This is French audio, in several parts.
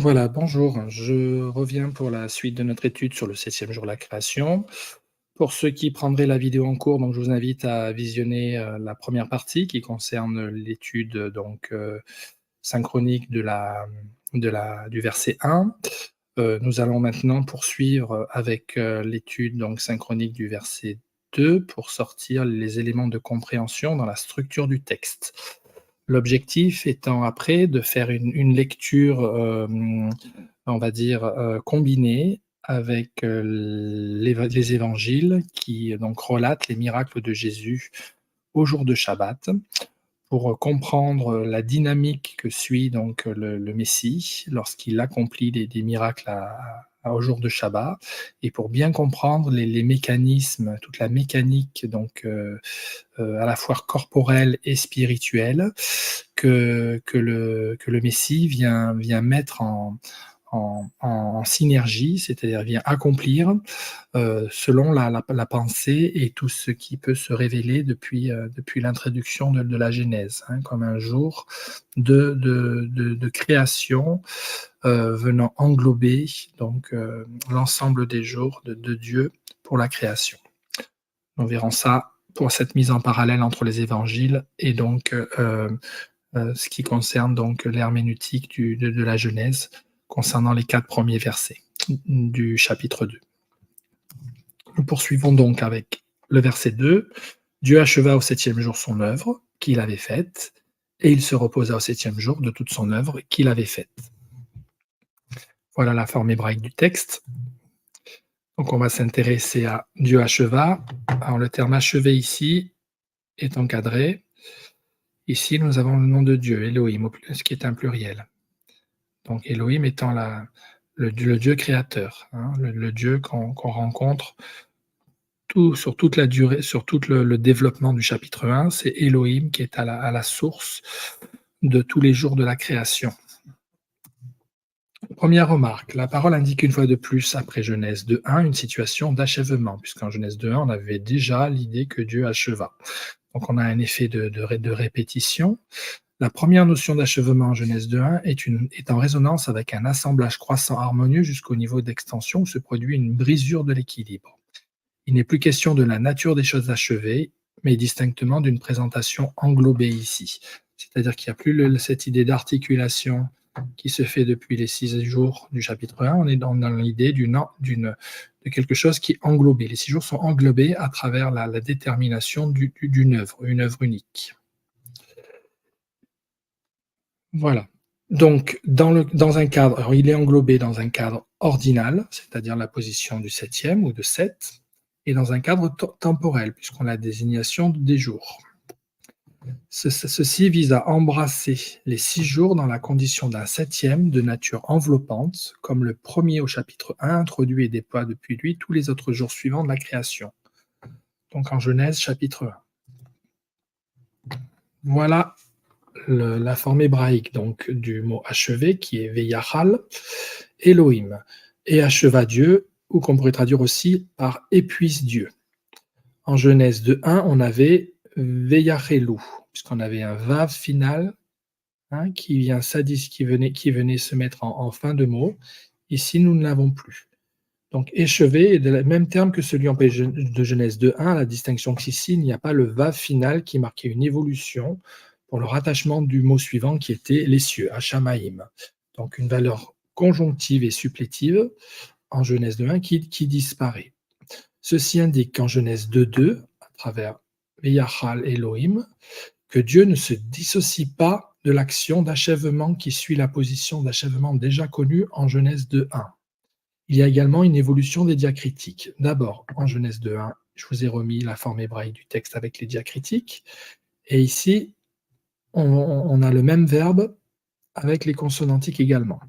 Voilà, bonjour. Je reviens pour la suite de notre étude sur le septième jour de la création. Pour ceux qui prendraient la vidéo en cours, donc je vous invite à visionner la première partie qui concerne l'étude synchronique du verset 1. Nous allons maintenant poursuivre avec l'étude synchronique du verset 2 pour sortir les éléments de compréhension dans la structure du texte. L'objectif étant après de faire une lecture, on va dire, combinée avec, les évangiles qui donc relatent les miracles de Jésus au jour de Shabbat, pour comprendre la dynamique que suit donc le Messie lorsqu'il accomplit des miracles au jour de Shabbat, et pour bien comprendre les mécanismes, toute la mécanique à la fois corporelle et spirituelle que le Messie vient mettre en synergie, c'est-à-dire vient accomplir, selon la pensée et tout ce qui peut se révéler depuis l'introduction de la Genèse, hein, comme un jour de création, venant englober l'ensemble des jours de Dieu pour la création. Nous verrons ça pour cette mise en parallèle entre les évangiles et ce qui concerne donc l'herméneutique de la Genèse concernant les 4 premiers versets du chapitre 2. Nous poursuivons donc avec le verset 2. Dieu acheva au 7e jour son œuvre qu'il avait faite, et il se reposa au 7e jour de toute son œuvre qu'il avait faite. Voilà la forme hébraïque du texte. Donc on va s'intéresser à Dieu acheva. Alors le terme achevé ici est encadré. Ici, nous avons le nom de Dieu, Elohim, ce qui est un pluriel. Donc Elohim étant le Dieu créateur, hein, le Dieu qu'on rencontre sur toute la durée, sur tout le développement du chapitre 1, c'est Elohim qui est à la source de tous les jours de la création. Première remarque, la parole indique une fois de plus, après Genèse 2.1, une situation d'achèvement, puisqu'en Genèse 2.1, on avait déjà l'idée que Dieu acheva. Donc on a un effet de répétition. La première notion d'achèvement en Genèse 2.1 est en résonance avec un assemblage croissant harmonieux jusqu'au niveau d'extension où se produit une brisure de l'équilibre. Il n'est plus question de la nature des choses achevées, mais distinctement d'une présentation englobée ici. C'est-à-dire qu'il n'y a plus cette idée d'articulation qui se fait depuis les 6 jours du chapitre 1. On est dans l'idée de quelque chose qui est englobé. Les 6 jours sont englobés à travers la détermination d'une œuvre, une œuvre unique. Voilà. Donc, dans un cadre, alors il est englobé dans un cadre ordinal, c'est-à-dire la position du 7e ou de 7, et dans un cadre temporel, puisqu'on a la désignation des jours. Ceci vise à embrasser les 6 jours dans la condition d'un 7e de nature enveloppante, comme le premier au chapitre 1 introduit et déploie depuis lui tous les autres jours suivants de la création. Donc en Genèse chapitre 1. Voilà la forme hébraïque donc du mot achevé qui est Veyachal, Elohim, et acheva Dieu, ou qu'on pourrait traduire aussi par épuise Dieu. En Genèse 2.1, on avait Veyachelu, puisqu'on avait un vav final, hein, qui venait se mettre en fin de mot. Ici, nous ne l'avons plus. Donc, échevé est le même terme que celui de Genèse 2.1. La distinction qu'ici, il n'y a pas le vav final qui marquait une évolution pour le rattachement du mot suivant qui était les cieux, Hashamaïm. Donc, une valeur conjonctive et supplétive en Genèse 2.1 qui disparaît. Ceci indique qu'en Genèse 2.2, à travers Veyachal Elohim, que Dieu ne se dissocie pas de l'action d'achèvement qui suit la position d'achèvement déjà connue en Genèse 2.1. Il y a également une évolution des diacritiques. D'abord, en Genèse 2.1, je vous ai remis la forme hébraïque du texte avec les diacritiques. Et ici, on a le même verbe avec les consonantiques également.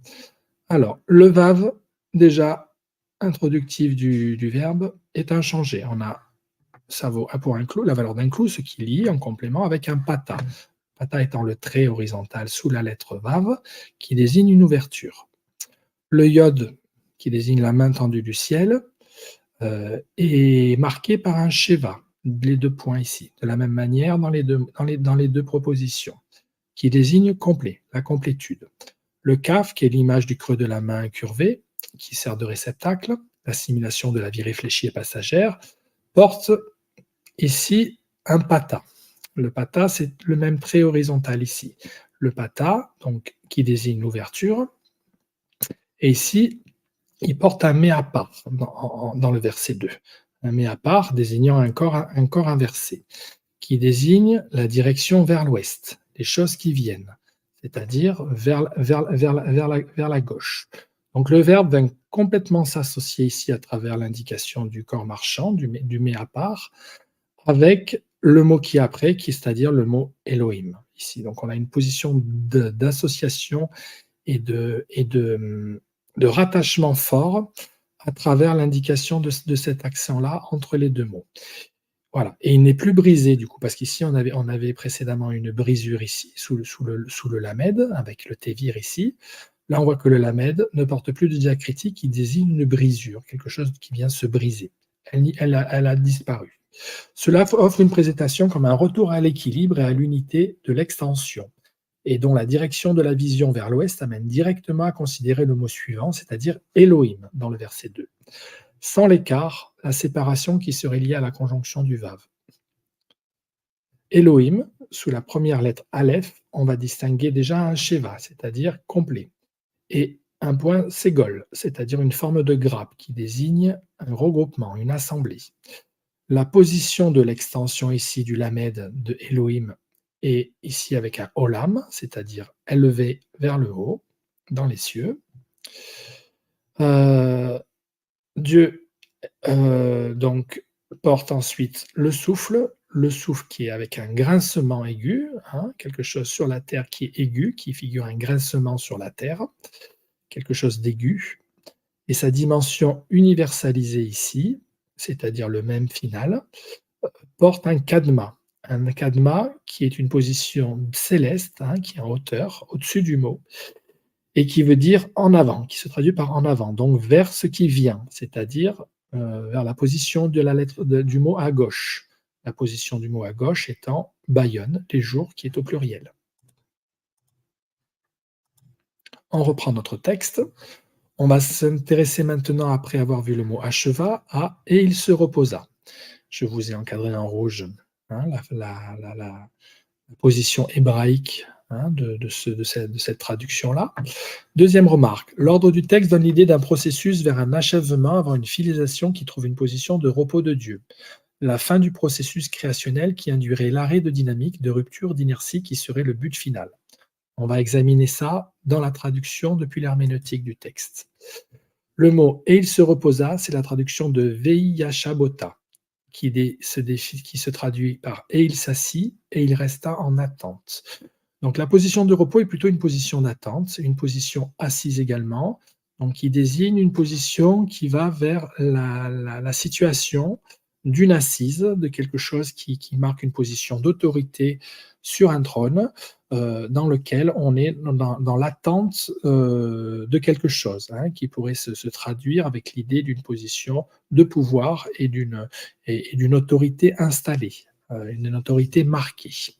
Alors, le vav, déjà introductif du verbe, est inchangé. Ça vaut pour un clou, la valeur d'un clou, ce qui lie en complément avec un pata. Pata étant le trait horizontal sous la lettre vav, qui désigne une ouverture. Le yod, qui désigne la main tendue du ciel, est marqué par un sheva, les 2 points ici, de la même manière dans les deux propositions, qui désigne complet, la complétude. Le kaf, qui est l'image du creux de la main incurvée, qui sert de réceptacle, l'assimilation de la vie réfléchie et passagère, porte ici un pata. Le pata, c'est le même trait horizontal ici. Le pata, donc, qui désigne l'ouverture, et ici, il porte un mea part dans le verset 2. Un mea part désignant un corps inversé, qui désigne la direction vers l'ouest, les choses qui viennent, c'est-à-dire vers la gauche. Donc le verbe vient complètement s'associer ici à travers l'indication du corps marchand, du mea part, avec le mot qui est après, c'est-à-dire le mot Elohim ici. Donc on a une position d'association et de rattachement fort à travers l'indication de cet accent-là entre les deux mots. Voilà, et il n'est plus brisé du coup, parce qu'ici on avait précédemment une brisure ici, sous le lamed, avec le tévir ici. Là on voit que le lamed ne porte plus de diacritique qui désigne une brisure, quelque chose qui vient se briser. Elle a disparu. Cela offre une présentation comme un retour à l'équilibre et à l'unité de l'extension, et dont la direction de la vision vers l'ouest amène directement à considérer le mot suivant, c'est-à-dire Elohim, dans le verset 2. Sans l'écart, la séparation qui serait liée à la conjonction du vav. Elohim, sous la première lettre Aleph, on va distinguer déjà un sheva, c'est-à-dire complet, et un point ségol, c'est-à-dire une forme de grappe qui désigne un regroupement, une assemblée. La position de l'extension ici du lamed de Elohim est ici avec un olam, c'est-à-dire élevé vers le haut, dans les cieux. Dieu donc porte ensuite le souffle qui est avec un grincement aigu, hein, quelque chose sur la terre qui est aigu, qui figure un grincement sur la terre, quelque chose d'aigu, et sa dimension universalisée ici, c'est-à-dire le même final, porte un kadma qui est une position céleste, hein, qui est en hauteur, au-dessus du mot, et qui veut dire en avant, qui se traduit par en avant, donc vers ce qui vient, c'est-à-dire vers la position de la lettre du mot à gauche. La position du mot à gauche étant Bayonne, les jours, qui est au pluriel. On reprend notre texte. On va s'intéresser maintenant, après avoir vu le mot acheva, à et il se reposa. Je vous ai encadré en rouge, hein, la position hébraïque, hein, de cette traduction-là. Deuxième remarque, l'ordre du texte donne l'idée d'un processus vers un achèvement avant une finalisation qui trouve une position de repos de Dieu. La fin du processus créationnel qui induirait l'arrêt de dynamique, de rupture, d'inertie qui serait le but final. On va examiner ça dans la traduction depuis l'herméneutique du texte. Le mot « et il se reposa », c'est la traduction de « Veiyashabota », qui se traduit par « et il s'assit et il resta en attente ». Donc la position de repos est plutôt une position d'attente, c'est une position assise également, donc qui désigne une position qui va vers la situation d'une assise, de quelque chose qui marque une position d'autorité sur un trône, dans lequel on est dans l'attente de quelque chose, hein, qui pourrait se traduire avec l'idée d'une position de pouvoir et d'une autorité installée, une autorité marquée.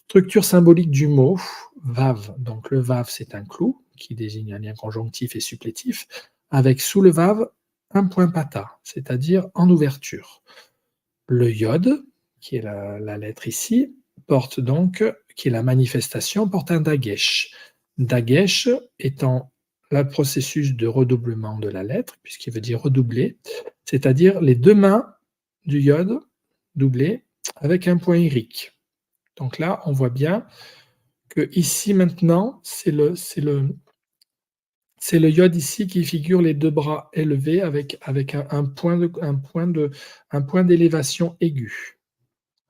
Structure symbolique du mot vav. Donc le vav, c'est un clou qui désigne un lien conjonctif et supplétif, avec sous le vav un point pata, c'est-à-dire en ouverture. Le yod, qui est la lettre ici, porte donc, qui est la manifestation, porte un dagesh. Dagesh étant le processus de redoublement de la lettre, puisqu'il veut dire redoubler, c'est-à-dire les deux mains du yod doublées avec un point irique. Donc là, on voit bien que ici maintenant, c'est le yod ici qui figure les deux bras élevés avec un point d'élévation aiguë,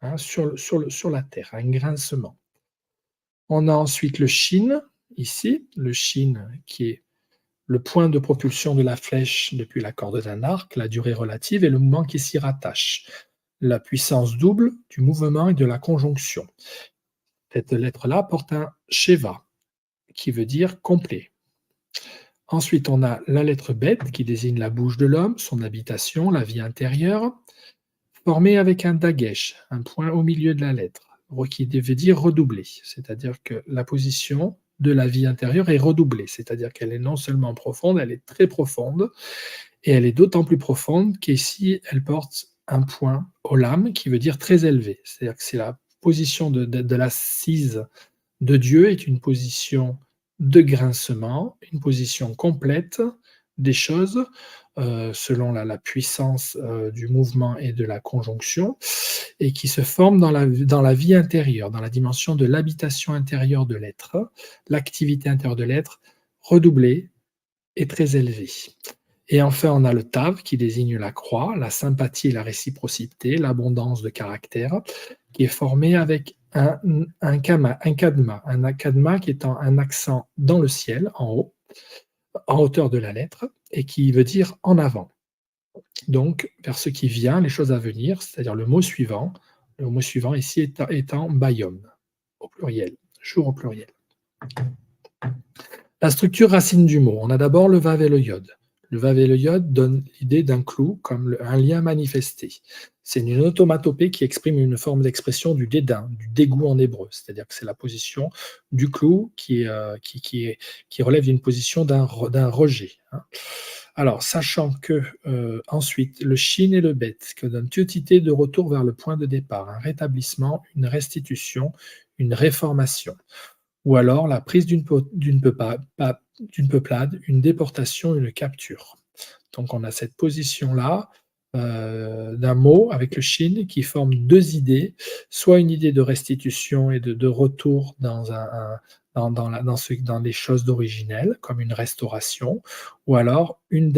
hein, sur la terre, un grincement. On a ensuite le shin, ici, le shin qui est le point de propulsion de la flèche depuis la corde d'un arc, la durée relative et le mouvement qui s'y rattache, la puissance double du mouvement et de la conjonction. Cette lettre-là porte un sheva, qui veut dire complet. Ensuite, on a la lettre bet, qui désigne la bouche de l'homme, son habitation, la vie intérieure, formée avec un dagesh, un point au milieu de la lettre, qui veut dire redoubler, c'est-à-dire que la position de la vie intérieure est redoublée, c'est-à-dire qu'elle est non seulement profonde, elle est très profonde, et elle est d'autant plus profonde qu'ici, elle porte un point olam qui veut dire très élevé. C'est-à-dire que c'est la position de l'assise de Dieu est une position de grincement, une position complète des choses, selon la puissance, du mouvement et de la conjonction, et qui se forme dans la vie intérieure, dans la dimension de l'habitation intérieure de l'être, l'activité intérieure de l'être redoublée et très élevée. Et enfin, on a le tav qui désigne la croix, la sympathie et la réciprocité, l'abondance de caractère, qui est formé avec un kadma, un kadma qui est un accent dans le ciel, en haut, en hauteur de la lettre, et qui veut dire en avant. Donc, vers ce qui vient, les choses à venir, c'est-à-dire le mot suivant ici étant bayom, au pluriel, jour au pluriel. La structure racine du mot, on a d'abord le vav et le yod. Le vav et le yod donnent l'idée d'un clou comme un lien manifesté. C'est une onomatopée qui exprime une forme d'expression du dédain, du dégoût en hébreu, c'est-à-dire que c'est la position du clou qui relève d'une position d'un rejet. Alors, sachant que ensuite, le shin et le bet, que donnent tutité de retour vers le point de départ, un rétablissement, une restitution, une réformation, ou alors la prise d'une peuplade, une déportation, une capture. Donc on a cette position-là d'un mot avec le shin qui forme deux idées, soit une idée de restitution et de retour dans les choses d'originel, comme une restauration, ou alors une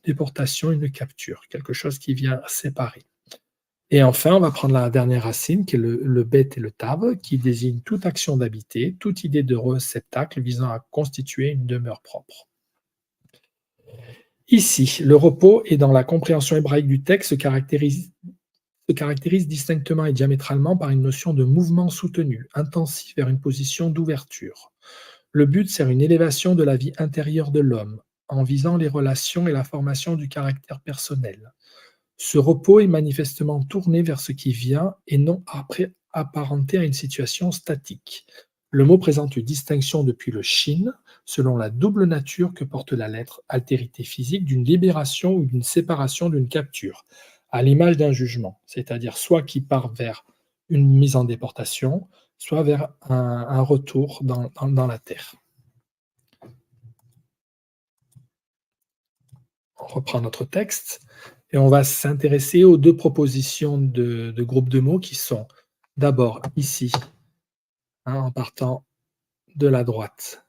déportation, une capture, quelque chose qui vient séparer. Et enfin, on va prendre la dernière racine, qui est le bet et le tav, qui désigne toute action d'habiter, toute idée de réceptacle visant à constituer une demeure propre. Ici, le repos est dans la compréhension hébraïque du texte se caractérise distinctement et diamétralement par une notion de mouvement soutenu, intensif vers une position d'ouverture. Le but sert une élévation de la vie intérieure de l'homme, en visant les relations et la formation du caractère personnel. Ce repos est manifestement tourné vers ce qui vient et non apparenté à une situation statique. Le mot présente une distinction depuis le shin, selon la double nature que porte la lettre, altérité physique d'une libération ou d'une séparation d'une capture, à l'image d'un jugement, c'est-à-dire soit qui part vers une mise en déportation, soit vers un retour dans la terre. On reprend notre texte. Et on va s'intéresser aux deux propositions de groupes de mots qui sont d'abord ici, en partant de la droite,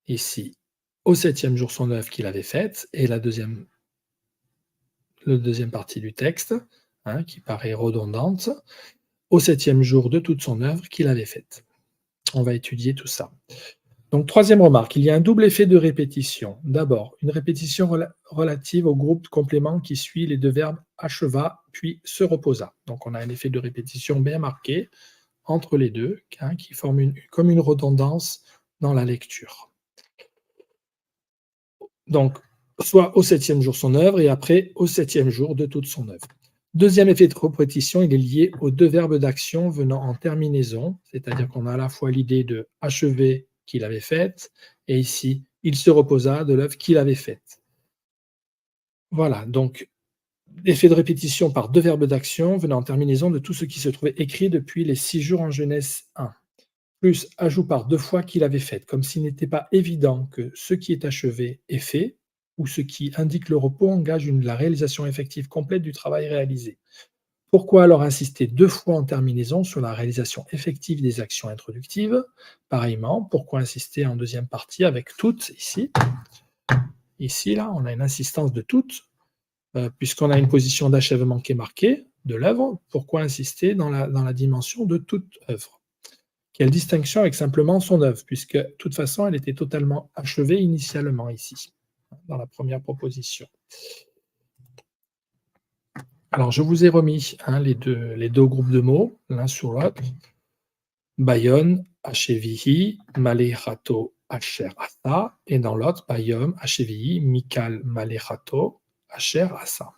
ici, au 7e jour son œuvre qu'il avait faite, et la deuxième partie du texte, qui paraît redondante, au 7e jour de toute son œuvre qu'il avait faite. On va étudier tout ça. Donc, troisième remarque, il y a un double effet de répétition. D'abord, une répétition relative au groupe complément qui suit les deux verbes acheva puis se reposa. Donc, on a un effet de répétition bien marqué entre les deux, qui forme comme une redondance dans la lecture. Donc, soit au 7e jour son œuvre et après au 7e jour de toute son œuvre. Deuxième effet de répétition, il est lié aux deux verbes d'action venant en terminaison, c'est-à-dire qu'on a à la fois l'idée de achever qu'il avait faite, et ici, il se reposa de l'œuvre qu'il avait faite. Voilà, donc, effet de répétition par deux verbes d'action venant en terminaison de tout ce qui se trouvait écrit depuis les 6 jours en Genèse 1, plus ajout par deux fois qu'il avait faite, comme s'il n'était pas évident que ce qui est achevé est fait, ou ce qui indique le repos engage la réalisation effective complète du travail réalisé. Pourquoi alors insister deux fois en terminaison sur la réalisation effective des actions introductives? Pareillement, pourquoi insister en deuxième partie avec toutes ici? Ici, là, on a une insistance de toutes, puisqu'on a une position d'achèvement qui est marquée de l'œuvre. Pourquoi insister dans la dimension de toute œuvre? Quelle distinction avec simplement son œuvre, puisque de toute façon, elle était totalement achevée initialement ici, dans la première proposition. Alors, je vous ai remis les deux groupes de mots, l'un sur l'autre. Bayon, Hachevihi, Malechato, Asher Asa, et dans l'autre, Bayom, Hachevihi, Mikal, Malechato, Asher Asa.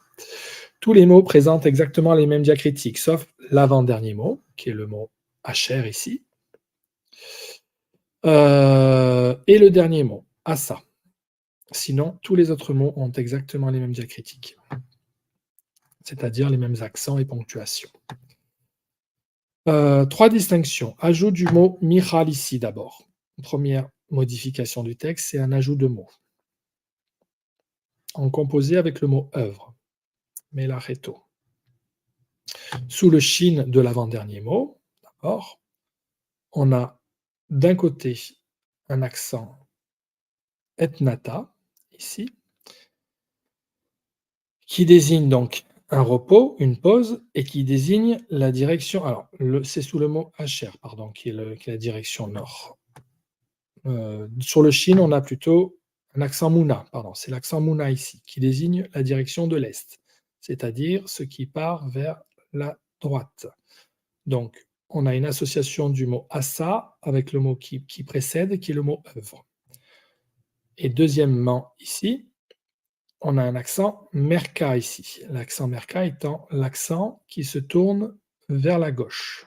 Tous les mots présentent exactement les mêmes diacritiques, sauf l'avant-dernier mot, qui est le mot Asher ici. Et le dernier mot, asa. Sinon, tous les autres mots ont exactement les mêmes diacritiques, c'est-à-dire les mêmes accents et ponctuations. 3 distinctions. Ajout du mot Michal ici d'abord. Première modification du texte, c'est un ajout de mots. En composé avec le mot œuvre, melacheto. Sous le shin de l'avant-dernier mot, d'abord, on a d'un côté un accent etnata, ici, qui désigne donc un repos, une pause, et qui désigne la direction. Alors, c'est sous le mot Asher, pardon, qui est la direction nord. Sur le shin, on a plutôt un accent mouna, pardon, c'est l'accent mouna ici, qui désigne la direction de l'est, c'est-à-dire ce qui part vers la droite. Donc, on a une association du mot asa avec le mot qui précède, qui est le mot œuvre. Et deuxièmement, ici, on a un accent merka ici. L'accent merka étant l'accent qui se tourne vers la gauche.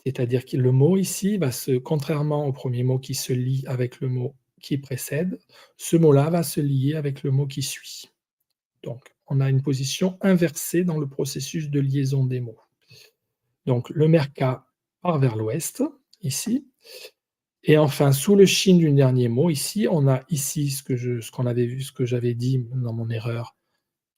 C'est-à-dire que le mot ici va contrairement au premier mot qui se lie avec le mot qui précède, ce mot-là va se lier avec le mot qui suit. Donc, on a une position inversée dans le processus de liaison des mots. Donc, le merka part vers l'ouest, ici. Et enfin, sous le shin du dernier mot, ici, on a ici ce qu'on avait vu, ce que j'avais dit dans mon erreur,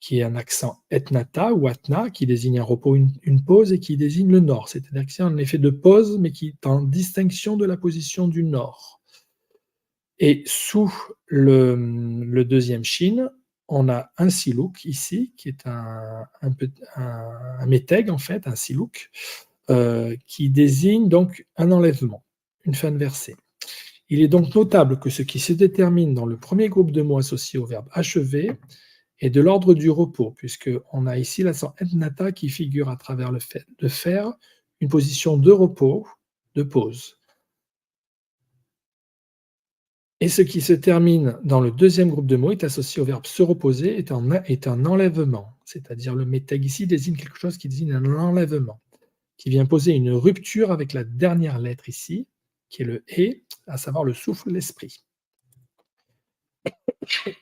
qui est un accent etnata ou atna, qui désigne un repos, une pause, et qui désigne le nord. C'est-à-dire que c'est un effet de pause, mais qui est en distinction de la position du nord. Et sous le deuxième shin, on a un silouk ici, qui est un métègue, en fait, un silouk, qui désigne donc un enlèvement, une fin de versée. Il est donc notable que ce qui se détermine dans le premier groupe de mots associés au verbe achever est de l'ordre du repos, puisqu'on a ici l'accent etnata qui figure à travers le fait de faire une position de repos, de pause. Et ce qui se termine dans le deuxième groupe de mots est associé au verbe se reposer, est un enlèvement, c'est-à-dire le métègue ici désigne quelque chose qui désigne un enlèvement, qui vient poser une rupture avec la dernière lettre ici, qui est le « et », à savoir le souffle, l'esprit.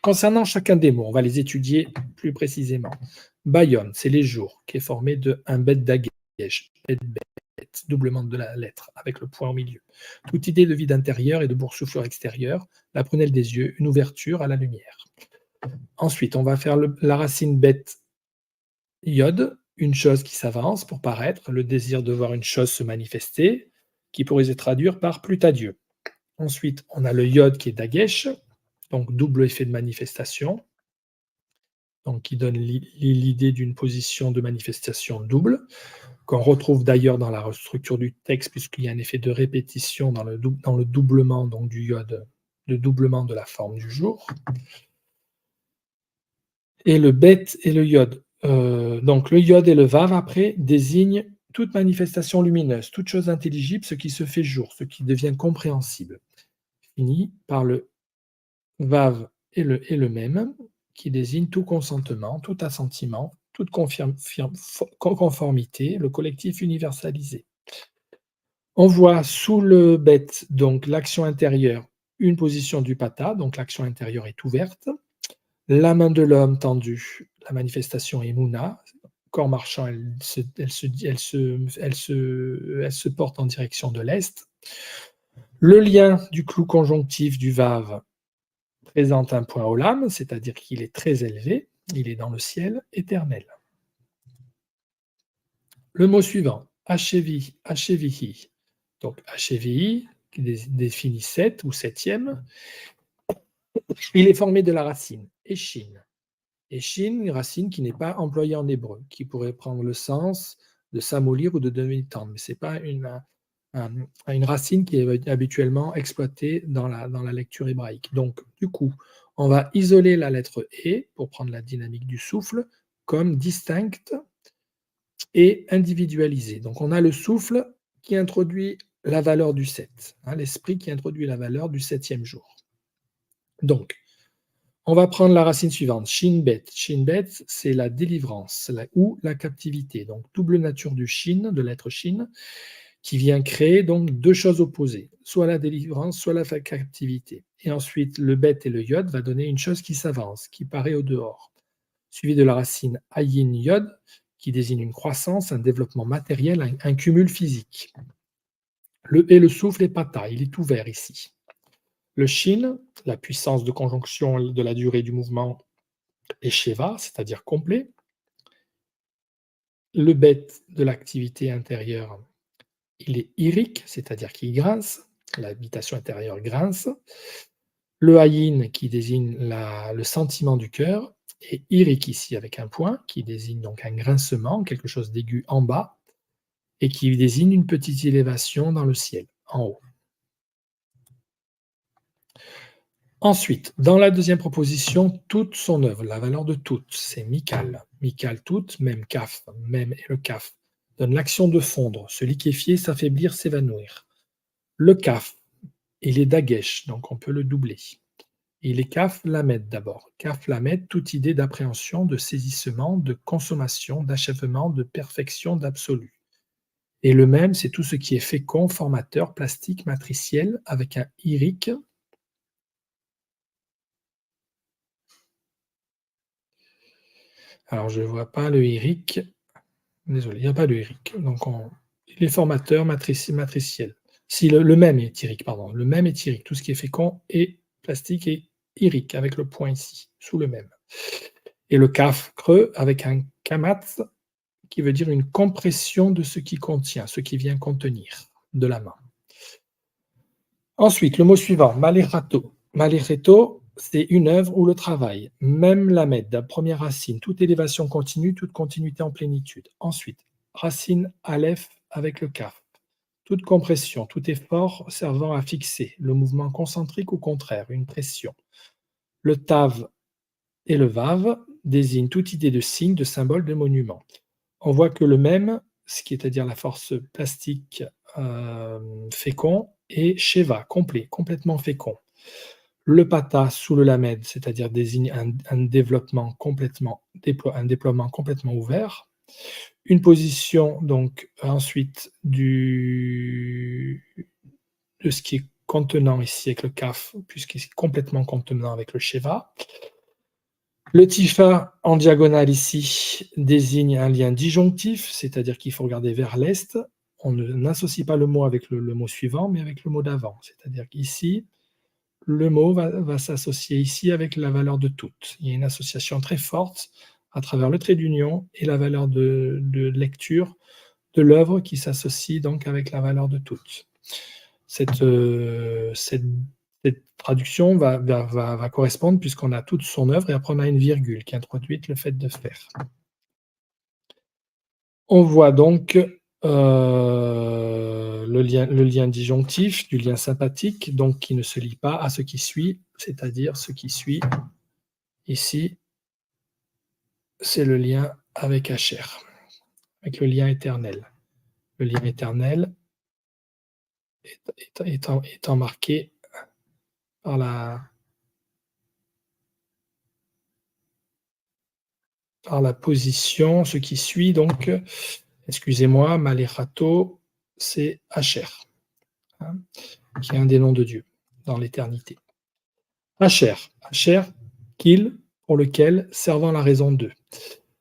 Concernant chacun des mots, on va les étudier plus précisément. Bayonne, c'est les jours, qui est formé de un bet dagesh, bet, doublement de la lettre, avec le point au milieu. Toute idée de vide intérieur et de boursouflure extérieur, la prunelle des yeux, une ouverture à la lumière. Ensuite, on va faire la racine bet yod, une chose qui s'avance pour paraître, le désir de voir une chose se manifester, qui pourrait se traduire par plût à Dieu. Ensuite, on a le yod qui est dagesh, donc double effet de manifestation, donc qui donne l'idée d'une position de manifestation double, qu'on retrouve d'ailleurs dans la structure du texte, puisqu'il y a un effet de répétition dans le doublement donc, du yod, le doublement de la forme du jour. Et le bet et le yod. Donc le yod et le vav, après, désignent toute manifestation lumineuse, toute chose intelligible, ce qui se fait jour, ce qui devient compréhensible. Fini par le vav et le même, qui désigne tout consentement, tout assentiment, toute conformité, le collectif universalisé. On voit sous le bet, donc l'action intérieure, une position du pata, donc l'action intérieure est ouverte. La main de l'homme tendue, la manifestation est mouna. Corps marchant, elle se porte en direction de l'est. Le lien du clou conjonctif du vav présente un point olam, c'est-à-dire qu'il est très élevé, il est dans le ciel éternel. Le mot suivant, achevi, achevihi. Donc achevihi, qui définit 7 ou septième, il est formé de la racine eshin. Eshin, une racine qui n'est pas employée en hébreu, qui pourrait prendre le sens de s'amollir ou de devenir tendre, mais ce n'est pas une racine qui est habituellement exploitée dans la lecture hébraïque. Donc, du coup, on va isoler la lettre E pour prendre la dynamique du souffle comme distincte et individualisée. Donc, on a le souffle qui introduit la valeur du 7, l'esprit qui introduit la valeur du 7e jour. Donc, on va prendre la racine suivante, shin-bet. Shin-bet, c'est la délivrance ou la captivité. Donc, double nature du shin, de l'être shin, qui vient créer donc deux choses opposées, soit la délivrance, soit la captivité. Et ensuite, le bet et le yod va donner une chose qui s'avance, qui paraît au dehors, suivi de la racine ayin yod, qui désigne une croissance, un développement matériel, un cumul physique. Et le souffle est pata, il est ouvert ici. Le shin, la puissance de conjonction de la durée du mouvement, est sheva, c'est-à-dire complet. Le bet de l'activité intérieure, il est irique, c'est-à-dire qu'il grince, l'habitation intérieure grince. Le ayin qui désigne le sentiment du cœur, et irique ici avec un point, qui désigne donc un grincement, quelque chose d'aigu en bas, et qui désigne une petite élévation dans le ciel, en haut. Ensuite, dans la deuxième proposition, toute son œuvre, la valeur de toute, c'est mikal. Mikal toute, même kaf, même et le kaf, donne l'action de fondre, se liquéfier, s'affaiblir, s'évanouir. Le kaf, il est dagesh, donc on peut le doubler. Il est kaf lamed d'abord. Kaf lamed, toute idée d'appréhension, de saisissement, de consommation, d'achèvement, de perfection, d'absolu. Et le même, c'est tout ce qui est fécond, formateur, plastique, matriciel, avec un irique. Alors, je ne vois pas le irique. Désolé, il n'y a pas de irique. Donc, il est formateur, matriciel. Si le même est irique, pardon. Le même est irique. Tout ce qui est fécond et plastique est irique, avec le point ici, sous le même. Et le kaf creux, avec un kamat, qui veut dire une compression de ce qui contient, ce qui vient contenir de la main. Ensuite, le mot suivant, malerato. Malerato, c'est une œuvre ou le travail. Même la med, première racine, toute élévation continue, toute continuité en plénitude. Ensuite, racine aleph avec le kaf. Toute compression, tout effort servant à fixer, le mouvement concentrique ou contraire, une pression. Le tav et le vav désignent toute idée de signe, de symbole, de monument. On voit que le même, ce qui est à dire la force plastique fécond, est sheva, complet, complètement fécond. Le pata sous le lamed, c'est-à-dire désigne un déploiement complètement ouvert. Une position, donc, ensuite, de ce qui est contenant ici avec le kaf, puisqu'il est complètement contenant avec le sheva. Le tifa en diagonale ici désigne un lien disjonctif, c'est-à-dire qu'il faut regarder vers l'est. On n'associe pas le mot avec le mot suivant, mais avec le mot d'avant. C'est-à-dire qu'ici, le mot va s'associer ici avec la valeur de toute. Il y a une association très forte à travers le trait d'union et la valeur de lecture de l'œuvre qui s'associe donc avec la valeur de toute. Cette traduction va correspondre puisqu'on a toute son œuvre et après on a une virgule qui introduit le fait de faire. On voit donc le lien disjonctif du lien sympathique, donc qui ne se lie pas à ce qui suit, c'est-à-dire ce qui suit ici, c'est le lien avec Asher, avec le lien éternel. Le lien éternel étant marqué par la position, ce qui suit, donc, excusez-moi, Malerato, c'est Asher, hein, qui est un des noms de Dieu dans l'éternité. Asher, qu'il, pour lequel, servant la raison d'eux.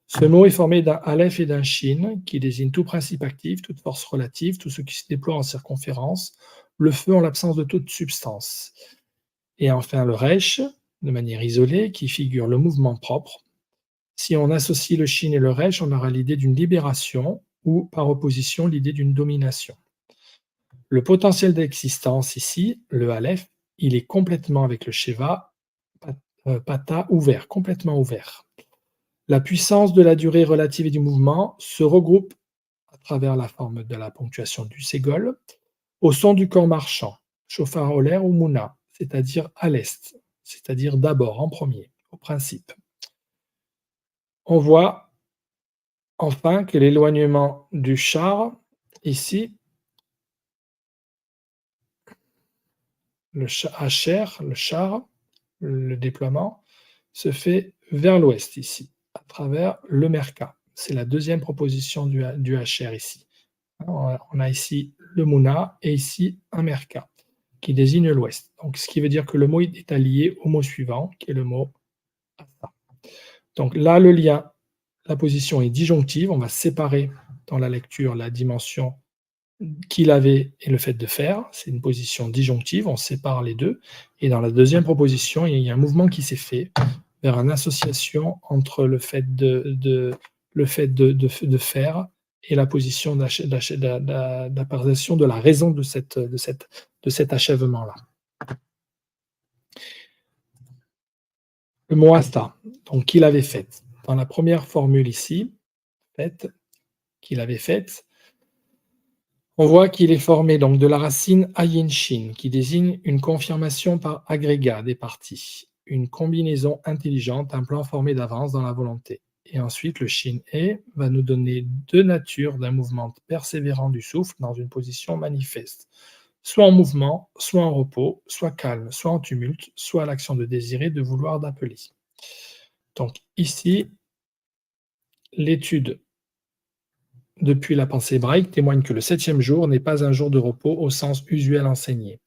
Ce mot est formé d'un aleph et d'un shin, qui désigne tout principe actif, toute force relative, tout ce qui se déploie en circonférence, le feu en l'absence de toute substance. Et enfin le resh, de manière isolée, qui figure le mouvement propre. Si on associe le shin et le resh, on aura l'idée d'une libération ou, par opposition, l'idée d'une domination. Le potentiel d'existence ici, le aleph, il est complètement avec le sheva, pata ouvert, complètement ouvert. La puissance de la durée relative et du mouvement se regroupe à travers la forme de la ponctuation du ségol au son du corps marchand, shofar olaire ou mouna, c'est-à-dire à l'est, c'est-à-dire d'abord, en premier, au principe. On voit enfin que l'éloignement du char, ici, le hacher, le char, le déploiement, se fait vers l'ouest ici, à travers le merka. C'est la deuxième proposition du hacher ici. On a ici le Mouna, et ici un Merka, qui désigne l'ouest. Donc, ce qui veut dire que le mot est allié au mot suivant, qui est le mot Asa. Donc là, le lien, la position est disjonctive. On va séparer dans la lecture la dimension qu'il avait et le fait de faire. C'est une position disjonctive, on sépare les deux. Et dans la deuxième proposition, il y a un mouvement qui s'est fait vers une association entre le fait de faire et la position d'apparition de la raison de cet achèvement-là. Le mot asta, donc qu'il avait fait. Dans la première formule ici, fait, qu'il avait faite, on voit qu'il est formé donc de la racine ayin shin, qui désigne une confirmation par agrégat des parties, une combinaison intelligente, un plan formé d'avance dans la volonté. Et ensuite, le shin e va nous donner deux natures d'un mouvement persévérant du souffle dans une position manifeste, soit en mouvement, soit en repos, soit calme, soit en tumulte, soit l'action de désirer, de vouloir, d'appeler. Donc ici, l'étude depuis la pensée hébraïque témoigne que le 7e jour n'est pas un jour de repos au sens usuel enseigné.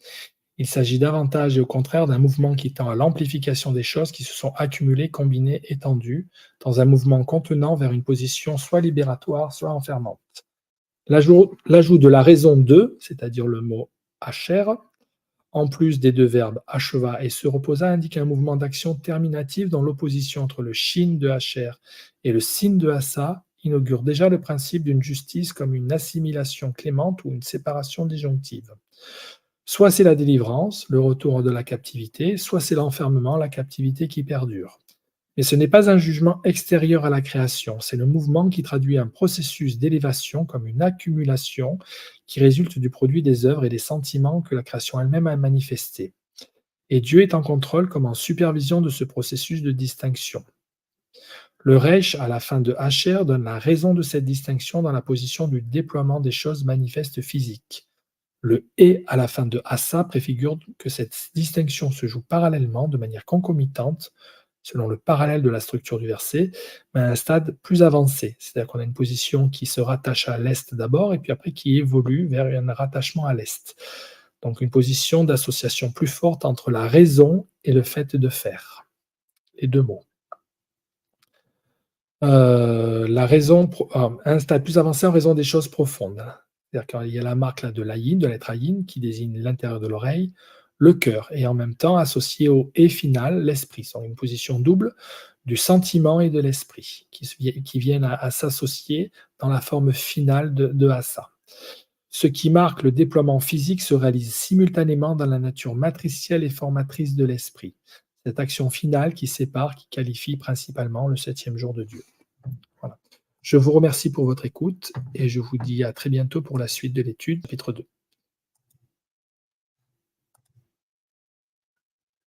Il s'agit davantage et au contraire d'un mouvement qui tend à l'amplification des choses qui se sont accumulées, combinées, étendues, dans un mouvement contenant vers une position soit libératoire, soit enfermante. L'ajout de la raison de, c'est-à-dire le mot asher, en plus des deux verbes acheva et se reposa, indique un mouvement d'action terminative dont l'opposition entre le shin de asher et le sin de asa inaugure déjà le principe d'une justice comme une assimilation clémente ou une séparation disjonctive. Soit c'est la délivrance, le retour de la captivité, soit c'est l'enfermement, la captivité qui perdure. Mais ce n'est pas un jugement extérieur à la création, c'est le mouvement qui traduit un processus d'élévation comme une accumulation qui résulte du produit des œuvres et des sentiments que la création elle-même a manifestés. Et Dieu est en contrôle comme en supervision de ce processus de distinction. Le Reich, à la fin de Asher, donne la raison de cette distinction dans la position du déploiement des choses manifestes physiques. Le et à la fin de Asa préfigure que cette distinction se joue parallèlement, de manière concomitante, selon le parallèle de la structure du verset, mais à un stade plus avancé. C'est-à-dire qu'on a une position qui se rattache à l'est d'abord, et puis après qui évolue vers un rattachement à l'est. Donc une position d'association plus forte entre la raison et le fait de faire. Les deux mots. Un stade plus avancé en raison des choses profondes. C'est-à-dire qu'il y a la marque là, de l'ayin, de la lettre ayin, qui désigne l'intérieur de l'oreille, le cœur, et en même temps associé au et final, l'esprit. C'est une position double du sentiment et de l'esprit, qui viennent à s'associer dans la forme finale de Asa. Ce qui marque le déploiement physique se réalise simultanément dans la nature matricielle et formatrice de l'esprit. Cette action finale qui sépare, qui qualifie principalement le 7e jour de Dieu. Voilà. Je vous remercie pour votre écoute et je vous dis à très bientôt pour la suite de l'étude, chapitre 2.